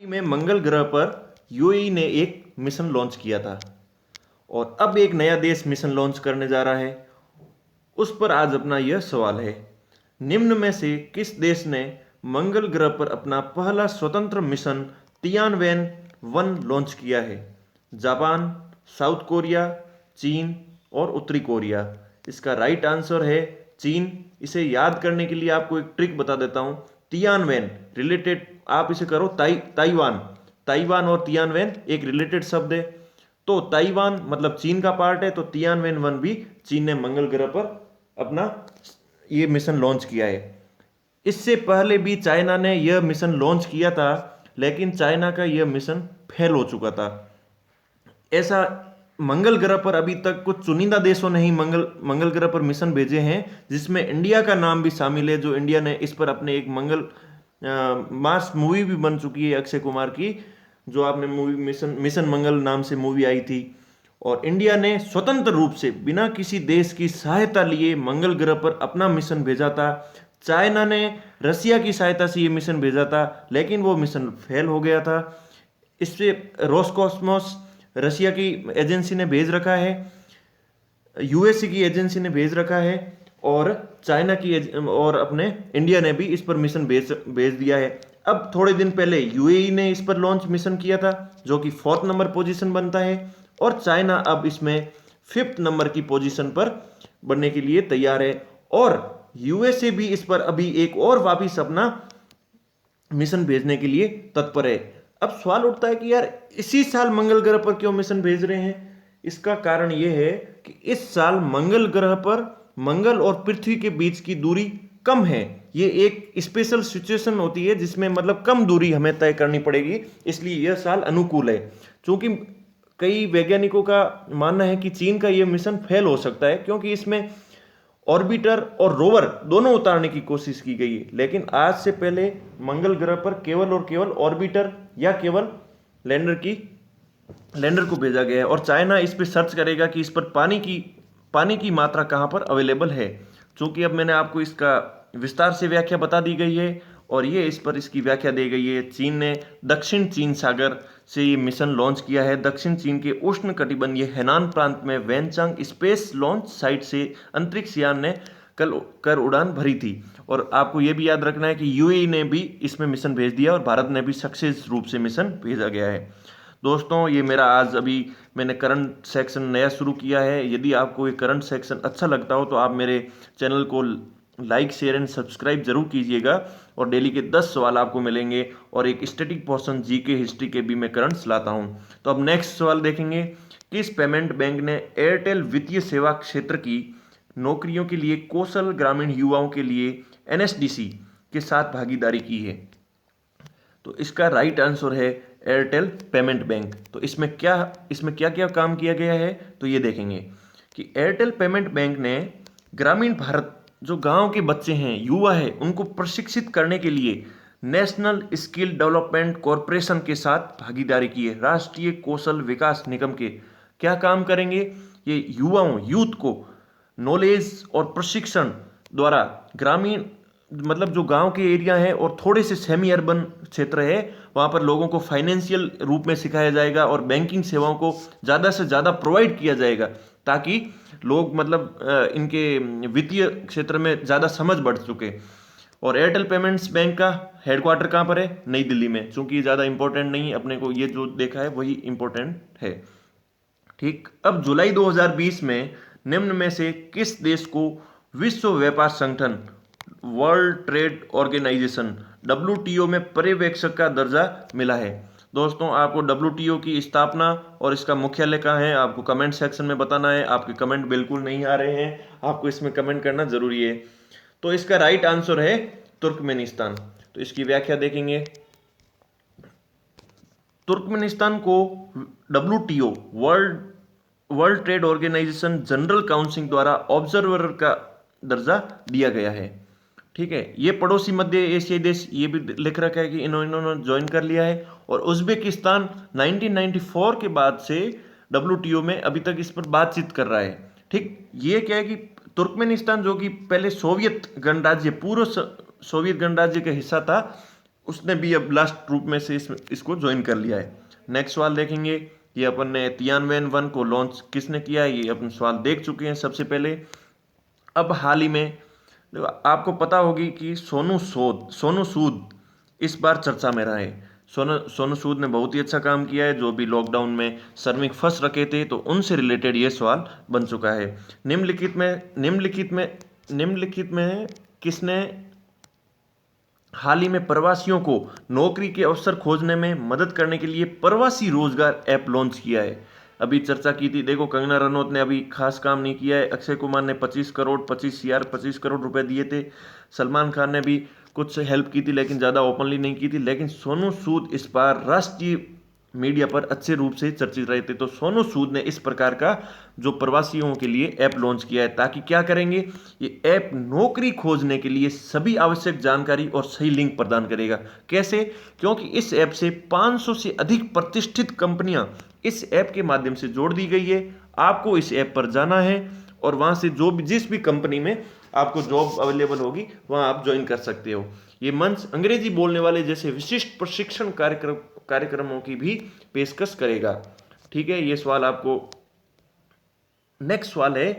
में मंगल ग्रह पर यूएई ने एक मिशन लॉन्च किया था और अब एक नया देश मिशन लॉन्च करने जा रहा है। उस पर आज अपना यह सवाल है, निम्न में से किस देश ने मंगल ग्रह पर अपना पहला स्वतंत्र मिशन तियानवेन वन लॉन्च किया है? जापान, साउथ कोरिया, चीन और उत्तरी कोरिया। इसका राइट आंसर है चीन। इसे याद करने के लिए आपको एक ट्रिक बता देता हूं। तियानवेन रिलेटेड, आप इसे करो ताइवान। ताइवान और तियानवेन एक रिलेटेड शब्द है। तो ताइवान मतलब चीन का पार्ट है, तो तियानवेन वन भी चीन ने मंगल ग्रह पर अपना ये मिशन लॉन्च किया है। इससे पहले भी चाइना ने यह मिशन लॉन्च किया था, लेकिन चाइना का यह मिशन फेल हो चुका था। ऐसा मंगल ग्रह पर अभी तक कुछ चुनिंदा देशों ने ही मंगल ग्रह पर मिशन भेजे हैं, जिसमें इंडिया का नाम भी शामिल है। जो इंडिया ने इस पर अपने एक मंगल मार्स मूवी भी बन चुकी है अक्षय कुमार की, जो आपने मूवी मिशन मंगल नाम से मूवी आई थी। और इंडिया ने स्वतंत्र रूप से बिना किसी देश की सहायता लिए मंगल ग्रह पर अपना मिशन भेजा था। चाइना ने रसिया की सहायता से ये मिशन भेजा था, लेकिन वो मिशन फेल हो गया था। इससे रोसकॉस्मोस रसिया की एजेंसी ने भेज रखा है, यूएसए की एजेंसी ने भेज रखा है, और चाइना की और अपने इंडिया ने भी इस पर मिशन भेज दिया है। अब थोड़े दिन पहले यूएई ने इस पर लॉन्च मिशन किया था, जो कि 4th नंबर पोजीशन बनता है, और चाइना अब इसमें 5th नंबर की पोजीशन पर बनने के लिए तैयार है। और यूएसए भी इस पर अभी एक और वापिस अपना मिशन भेजने के लिए तत्पर है। अब सवाल उठता है कि यार इसी साल मंगल ग्रह पर क्यों मिशन भेज रहे हैं? इसका कारण यह है कि इस साल मंगल ग्रह पर मंगल और पृथ्वी के बीच की दूरी कम है। ये एक स्पेशल सिचुएशन होती है जिसमें मतलब कम दूरी हमें तय करनी पड़ेगी, इसलिए यह साल अनुकूल है। क्योंकि कई वैज्ञानिकों का मानना है कि चीन का यह मिशन फेल हो सकता है, क्योंकि इसमें ऑर्बिटर और रोवर दोनों उतारने की कोशिश की गई है, लेकिन आज से पहले मंगल ग्रह पर केवल और केवल ऑर्बिटर या केवल लैंडर को भेजा गया है। और चाइना इस पर सर्च करेगा कि इस पर पानी की मात्रा कहाँ पर अवेलेबल है। चूंकि अब मैंने आपको इसका विस्तार से व्याख्या बता दी गई है, और ये इस पर इसकी व्याख्या दी गई है। चीन ने दक्षिण चीन सागर से ये मिशन लॉन्च किया है। दक्षिण चीन के उष्ण कटिबंधीय हेनान प्रांत में वैनचांग स्पेस लॉन्च साइट से अंतरिक्ष यान ने कल कर उड़ान भरी थी। और आपको ये भी याद रखना है कि यूएई ने भी इसमें मिशन भेज दिया और भारत ने भी सक्सेस रूप से मिशन भेजा गया है। दोस्तों, ये मेरा आज अभी मैंने करंट सेक्शन नया शुरू किया है। यदि आपको ये करंट सेक्शन अच्छा लगता हो तो आप मेरे चैनल को लाइक, शेयर एंड सब्सक्राइब जरूर कीजिएगा। और डेली के 10 सवाल आपको मिलेंगे, और एक स्टैटिक पोर्शन जीके हिस्ट्री के भी मैं करंट्स लाता हूँ। तो अब नेक्स्ट सवाल देखेंगे, किस पेमेंट बैंक ने एयरटेल वित्तीय सेवा क्षेत्र की नौकरियों के लिए कौशल ग्रामीण युवाओं के लिए एनएसडीसी के साथ भागीदारी की है? तो इसका राइट आंसर है एयरटेल पेमेंट बैंक। तो इसमें क्या क्या काम किया गया है, तो ये देखेंगे कि एयरटेल पेमेंट बैंक ने ग्रामीण भारत, जो गांव के बच्चे हैं, युवा है, उनको प्रशिक्षित करने के लिए नेशनल स्किल डेवलपमेंट कॉरपोरेशन के साथ भागीदारी की है। राष्ट्रीय कौशल विकास निगम के क्या काम करेंगे? ये यूथ को नॉलेज और प्रशिक्षण द्वारा ग्रामीण मतलब जो गांव के एरिया है और थोड़े से सेमी अर्बन क्षेत्र है, वहां पर लोगों को फाइनेंशियल रूप में सिखाया जाएगा और बैंकिंग सेवाओं को ज़्यादा से ज़्यादा प्रोवाइड किया जाएगा, ताकि लोग मतलब इनके वित्तीय क्षेत्र में ज़्यादा समझ बढ़ चुके। और एयरटेल पेमेंट्स बैंक का हेडक्वार्टर कहाँ पर है? नई दिल्ली में। चूंकि ये ज़्यादा इंपॉर्टेंट नहीं है, अपने को ये जो देखा है वही इंपॉर्टेंट है। ठीक, अब जुलाई 2020 में निम्न में से किस देश को विश्व व्यापार संगठन वर्ल्ड ट्रेड ऑर्गेनाइजेशन WTO में पर्यवेक्षक का दर्जा मिला है? दोस्तों, आपको WTO की स्थापना और इसका मुख्यालय कहाँ है आपको कमेंट सेक्शन में बताना है। आपके कमेंट बिल्कुल नहीं आ रहे हैं, आपको इसमें कमेंट करना जरूरी है। तो इसका राइट आंसर है तुर्कमेनिस्तान। तो इसकी व्याख्या देखेंगे। तुर्कमेनिस्तान को WTO World Trade Organization General Council द्वारा ऑब्जर्वर का दर्जा दिया गया है। ठीक है, ये पड़ोसी मध्य एशियाई देश, ये भी लिख रखा है कि इन्होंने ज्वाइन कर लिया है। और उज्बेकिस्तान 1994 के बाद से WTO में अभी तक इस पर बातचीत कर रहा है। ठीक, ये क्या है कि तुर्कमेनिस्तान जो कि पहले सोवियत गणराज्य, पूर्व सोवियत गणराज्य का हिस्सा था, उसने भी अब लास्ट रूप में से इसको ज्वाइन कर लिया है। नेक्स्ट सवाल देखेंगे, ये अपन ने तियानवेन 1 को लॉन्च किसने किया है, ये अपन सवाल देख चुके हैं सबसे पहले। अब हाल ही में देखो, आपको पता होगी कि सोनू सूद इस बार चर्चा में रहा है। सोनू सूद ने बहुत ही अच्छा काम किया है, जो भी लॉकडाउन में श्रमिक फंस रखे थे तो उनसे रिलेटेड ये सवाल बन चुका है। निम्नलिखित में किसने हाल ही में प्रवासियों को नौकरी के अवसर खोजने में मदद करने के लिए प्रवासी रोजगार ऐप लॉन्च किया है। अभी चर्चा की थी, देखो कंगना रनौत ने अभी खास काम नहीं किया है, अक्षय कुमार ने 25 करोड़ रुपए दिए थे, सलमान खान ने भी कुछ हेल्प की थी लेकिन ज़्यादा ओपनली नहीं की थी, लेकिन सोनू सूद इस बार राष्ट्रीय मीडिया पर अच्छे रूप से चर्चित रहे थे। तो सोनू सूद ने इस प्रकार का जो प्रवासियों के लिए ऐप लॉन्च किया है, ताकि क्या करेंगे, ये ऐप नौकरी खोजने के लिए सभी आवश्यक जानकारी और सही लिंक प्रदान करेगा। कैसे? क्योंकि इस ऐप से 500 से अधिक प्रतिष्ठित कंपनियां इस ऐप के माध्यम से जोड़ दी गई है। आपको इस ऐप पर जाना है और वहां से जो भी जिस भी कंपनी में आपको जॉब अवेलेबल होगी वहां आप ज्वाइन कर सकते हो। ये मंच अंग्रेजी बोलने वाले जैसे विशिष्ट प्रशिक्षण कार्यक्रमों की भी पेशकश करेगा। ठीक है, ये सवाल आपको। नेक्स्ट सवाल है,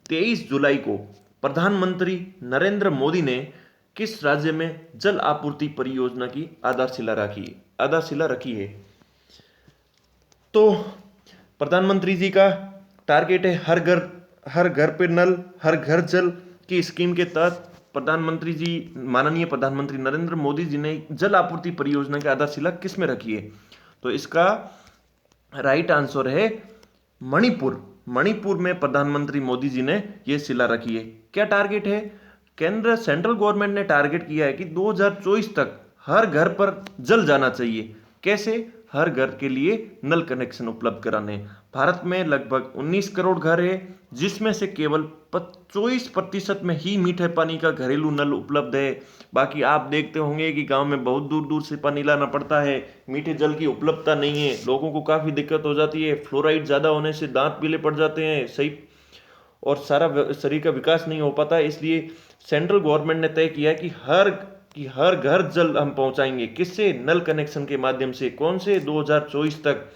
23 जुलाई को प्रधानमंत्री नरेंद्र मोदी ने किस राज्य में जल आपूर्ति परियोजना की आधारशिला रखी है? तो प्रधानमंत्री जी का टारगेट है हर घर पे नल, हर घर जल की स्कीम के तहत माननीय प्रधानमंत्री नरेंद्र मोदी जी ने जल आपूर्ति परियोजना की आधारशिला किस में रखी है? तो इसका राइट आंसर है मणिपुर में प्रधानमंत्री मोदी जी ने यह शिला रखी है। क्या टारगेट है? सेंट्रल गवर्नमेंट ने टारगेट किया है कि 2024 तक हर घर पर जल जाना चाहिए। कैसे? हर घर के लिए नल कनेक्शन उपलब्ध कराने। भारत में लगभग 19 करोड़ घर है, जिसमें से केवल 24% में ही मीठे पानी का घरेलू नल उपलब्ध है। बाकी आप देखते होंगे कि गांव में बहुत दूर दूर से पानी लाना पड़ता है, मीठे जल की उपलब्धता नहीं है, लोगों को काफी दिक्कत हो जाती है, फ्लोराइड ज्यादा होने से दांत पीले पड़ जाते हैं, सही, और सारा शरीर का विकास नहीं हो पाता। इसलिए सेंट्रल गवर्नमेंट ने तय किया कि हर घर जल हम पहुंचाएंगे। किससे? नल कनेक्शन के माध्यम से। कौन से? 2024 तक।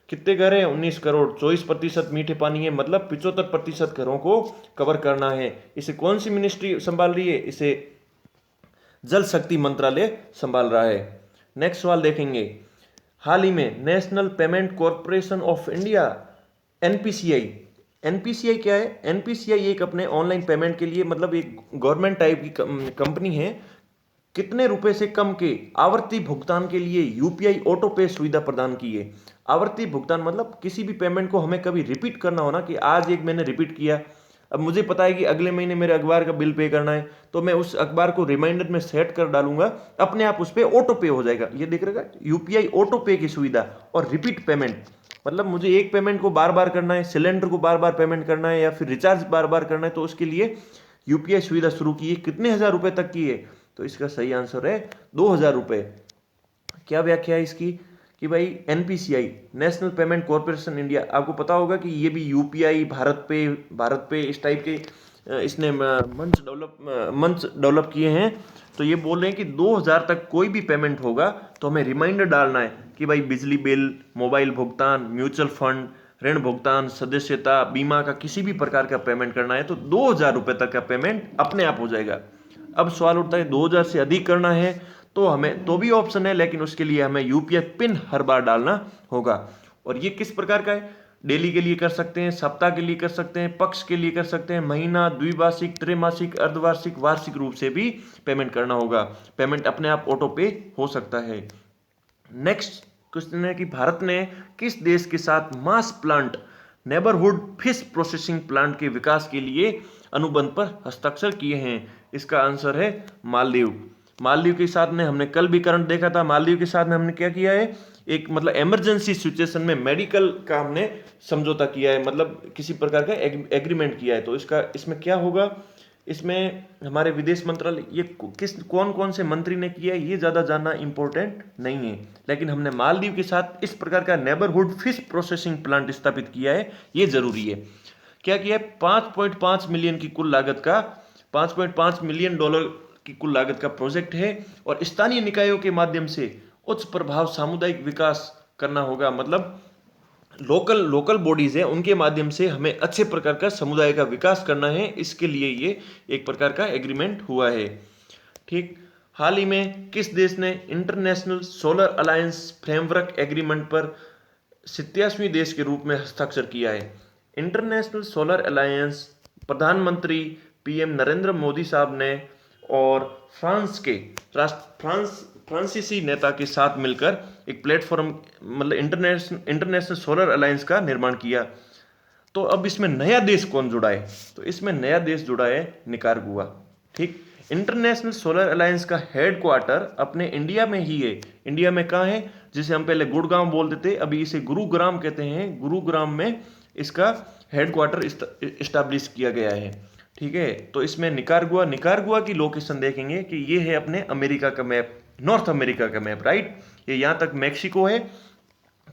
कितने घर है? 19 करोड़। 24% मीठे पानी है, मतलब 75% घरों को कवर करना है। इसे कौन सी मिनिस्ट्री संभाल रही है? इसे जल शक्ति मंत्रालय संभाल रहा है। नेक्स्ट सवाल देखेंगे, हाल ही में national payment corporation of India NPCI क्या है? एनपीसीआई एक अपने ऑनलाइन पेमेंट के लिए, मतलब एक गवर्नमेंट टाइप की कंपनी है, कितने रुपए से कम के आवर्ती भुगतान के लिए यूपीआई ऑटो पे सुविधा प्रदान की है। आवर्ती भुगतान मतलब किसी भी पेमेंट को हमें कभी रिपीट करना हो ना, कि आज एक मैंने रिपीट किया, अब मुझे पता है कि अगले महीने मेरे अखबार का बिल पे करना है, तो मैं उस अखबार को रिमाइंडर में सेट कर डालूंगा, अपने आप उस पर ऑटो पे हो जाएगा। ये देख रहेगा यूपीआई ऑटो पे की सुविधा। और रिपीट पेमेंट मतलब मुझे एक पेमेंट को बार बार करना है, सिलेंडर को बार बार पेमेंट करना है, या फिर रिचार्ज बार बार करना है, तो उसके लिए यूपीआई सुविधा शुरू की है। कितने हजार रुपए तक की है? तो इसका सही आंसर है 2000 रुपए। क्या व्याख्या है इसकी? कि भाई NPCI national payment corporation India, आपको पता होगा कि ये भी यूपीआई, भारत पे इस टाइप के इसने मंच डेवलप किए हैं। तो ये बोल रहे हैं कि 2000 तक कोई भी पेमेंट होगा तो हमें रिमाइंडर डालना है कि भाई बिजली बिल, मोबाइल भुगतान, म्यूचुअल फंड, ऋण भुगतान, सदस्यता, बीमा का किसी भी प्रकार का पेमेंट करना है तो 2000 रुपए तक का पेमेंट अपने आप हो जाएगा। अब सवाल उठता है 2000 से अधिक करना है तो हमें तो भी ऑप्शन है, लेकिन उसके लिए हमें यूपीआई पिन हर बार डालना होगा। और ये किस प्रकार का है? डेली के लिए कर सकते हैं, सप्ताह के लिए कर सकते हैं, पक्ष के लिए कर सकते हैं, महीना, द्विमासिक, त्रैमासिक, अर्धवार्षिक, वार्षिक रूप से भी पेमेंट करना होगा। पेमेंट अपने आप ऑटो पे हो सकता है। नेक्स्ट क्वेश्चन है कि भारत ने किस देश के साथ mass plant neighbourhood fish processing plant के विकास के लिए अनुबंध पर हस्ताक्षर किए हैं? इसका आंसर है मालदीव के साथ में हमने कल भी करंट देखा था। मालदीव के साथ में हमने क्या किया है, एक मतलब इमरजेंसी सिचुएशन में मेडिकल का हमने समझौता किया है, मतलब किसी प्रकार का एग्रीमेंट किया है। तो इसमें क्या होगा, इसमें हमारे विदेश मंत्रालय, ये कौन कौन से मंत्री ने किया है ये ज्यादा जानना इंपॉर्टेंट नहीं है, लेकिन हमने मालदीव के साथ इस प्रकार का नेबरहुड फिश प्रोसेसिंग प्लांट स्थापित किया है, ये जरूरी है। क्या किया है? 5.5 मिलियन की कुल लागत का $5.5 मिलियन की कुल लागत का प्रोजेक्ट है और स्थानीय निकायों के माध्यम से उच्च प्रभाव सामुदायिक विकास करना होगा। मतलब लोकल बॉडीज है उनके माध्यम से हमें अच्छे प्रकार का समुदाय का विकास करना है, इसके लिए ये एक प्रकार का एग्रीमेंट हुआ है। ठीक, हाल ही में किस देश ने international solar alliance framework agreement पर 87वें देश के रूप में हस्ताक्षर किया है? इंटरनेशनल सोलर अलायंस प्रधानमंत्री पीएम नरेंद्र मोदी साहब ने और फ्रांस के फ्रांसीसी नेता के साथ मिलकर एक प्लेटफॉर्म मतलब इंटरनेशनल सोलर अलायंस का निर्माण किया। तो अब इसमें नया देश कौन जुड़ा है? तो इसमें नया देश जुड़ा है निकारागुआ। ठीक, इंटरनेशनल सोलर अलायंस का हेडक्वार्टर अपने इंडिया में ही है। इंडिया में कहाँ है? जिसे हम पहले गुड़गांव बोलते थे, अभी इसे गुरुग्राम कहते हैं। गुरुग्राम में इसका हेडक्वार्टर इस्टेब्लिश किया गया है। ठीक है, तो इसमें निकारागुआ की लोकेशन देखेंगे कि ये है अपने अमेरिका का मैप, नॉर्थ अमेरिका का मैप, राइट। ये यहाँ तक मैक्सिको है,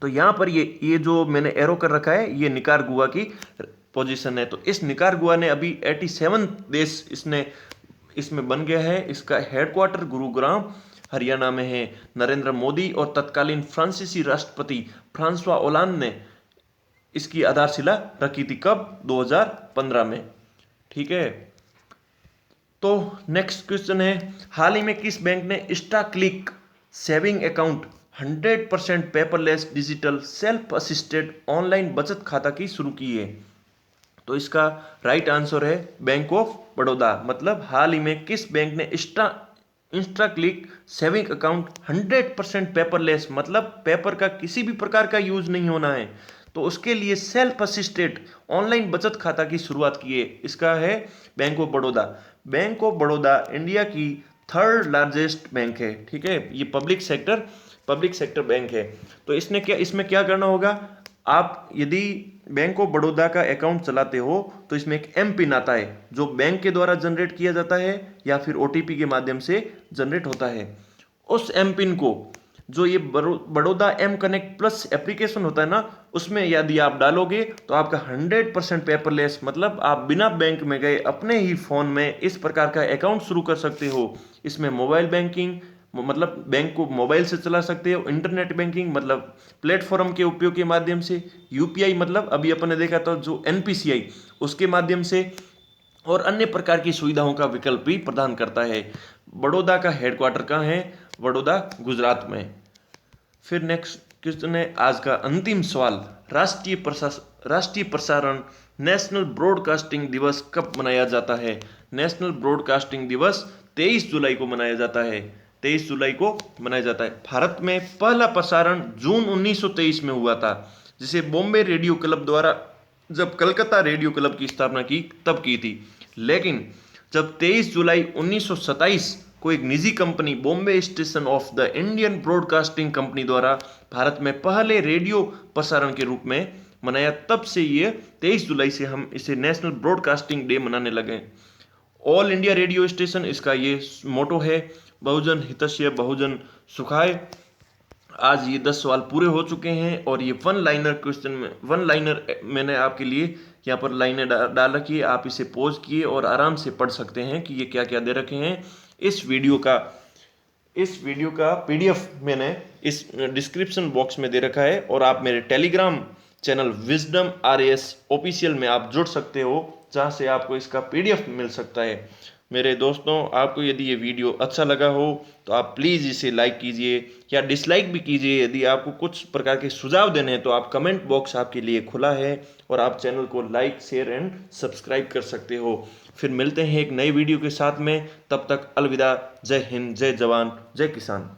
तो यहाँ पर ये जो मैंने एरो कर रखा है ये निकारागुआ की पोजीशन है। तो इस निकारागुआ ने अभी 87 देश इसमें बन गया है। इसका हेडक्वार्टर गुरुग्राम हरियाणा में है। नरेंद्र मोदी और तत्कालीन फ्रांसीसी राष्ट्रपति फ्रांसवा ओलांद ने इसकी आधारशिला रखी थी। कब? 2015 में। ठीक है, तो नेक्स्ट क्वेश्चन है, हाल ही में किस बैंक ने Instaclick saving account 100% paperless digital self assisted online बचत खाता की शुरू की है? तो इसका राइट आंसर है बैंक ऑफ बड़ौदा। मतलब हाल ही में किस बैंक ने इंस्टाक्लिक सेविंग अकाउंट 100% पेपरलेस, मतलब पेपर का किसी भी प्रकार का यूज नहीं होना है, तो उसके लिए सेल्फ असिस्टेड ऑनलाइन बचत खाता की शुरुआत की है। इसका है bank of Baroda. Bank of Baroda India की 3rd लार्जेस्ट बैंक है। ठीक है, ये पब्लिक सेक्टर बैंक है। तो इसमें क्या करना होगा? आप यदि बैंक ऑफ बड़ौदा का अकाउंट चलाते हो तो इसमें एक एम पिन आता है जो बैंक के द्वारा जनरेट किया जाता है या फिर ओटीपी के माध्यम से जनरेट होता है। उस एम पिन को जो ये Baroda M connect plus application होता है ना, उसमें यदि आप डालोगे तो आपका 100% पेपरलेस, मतलब आप बिना बैंक में गए अपने ही फोन में इस प्रकार का अकाउंट शुरू कर सकते हो। इसमें मोबाइल बैंकिंग मतलब बैंक को मोबाइल से चला सकते हो, इंटरनेट बैंकिंग मतलब प्लेटफॉर्म के उपयोग के माध्यम से, यूपीआई मतलब अभी अपन ने देखा था जो एनपीसीआई उसके माध्यम से, और अन्य प्रकार की सुविधाओं का विकल्प भी प्रदान करता है। बड़ौदा का हेडक्वार्टर कहाँ है? बड़ौदा गुजरात में। फिर नेक्स्ट क्वेश्चन है आज का अंतिम सवाल, राष्ट्रीय प्रसारण नेशनल ब्रॉडकास्टिंग दिवस कब मनाया जाता है? नेशनल ब्रॉडकास्टिंग दिवस 23 जुलाई को मनाया जाता है। 23 जुलाई को मनाया जाता है। भारत में पहला प्रसारण जून 1923 में हुआ था, जिसे बॉम्बे रेडियो क्लब द्वारा जब कलकत्ता रेडियो क्लब की स्थापना की तब की थी। लेकिन जब 23 जुलाई 1927 को एक निजी company Bombay station of the Indian broadcasting company द्वारा भारत में पहले रेडियो प्रसारण के रूप में मनाया, तब से ये 23 जुलाई से हम इसे नेशनल ब्रॉडकास्टिंग डे मनाने लगे। ऑल इंडिया रेडियो स्टेशन इसका ये मोटो है, बहुजन हितैषी बहुजन सुखाय। आज ये 10 सवाल पूरे हो चुके हैं और ये वन लाइनर मैंने आपके लिए यहाँ पर लाइनें डाल रखी है। आप इसे पॉज किए और आराम से पढ़ सकते हैं कि ये क्या क्या दे रखे हैं। इस वीडियो का पीडीएफ मैंने इस डिस्क्रिप्शन बॉक्स में दे रखा है और आप मेरे Telegram channel wisdom RS official में आप जुड़ सकते हो, जहाँ से आपको इसका पीडीएफ मिल सकता है। मेरे दोस्तों, आपको यदि ये वीडियो अच्छा लगा हो तो आप प्लीज़ इसे लाइक कीजिए या डिसलाइक भी कीजिए। यदि आपको कुछ प्रकार के सुझाव देने हैं तो आप कमेंट बॉक्स आपके लिए खुला है और आप चैनल को लाइक शेयर एंड सब्सक्राइब कर सकते हो। फिर मिलते हैं एक नई वीडियो के साथ में, तब तक अलविदा। जय हिंद, जय जवान, जय किसान।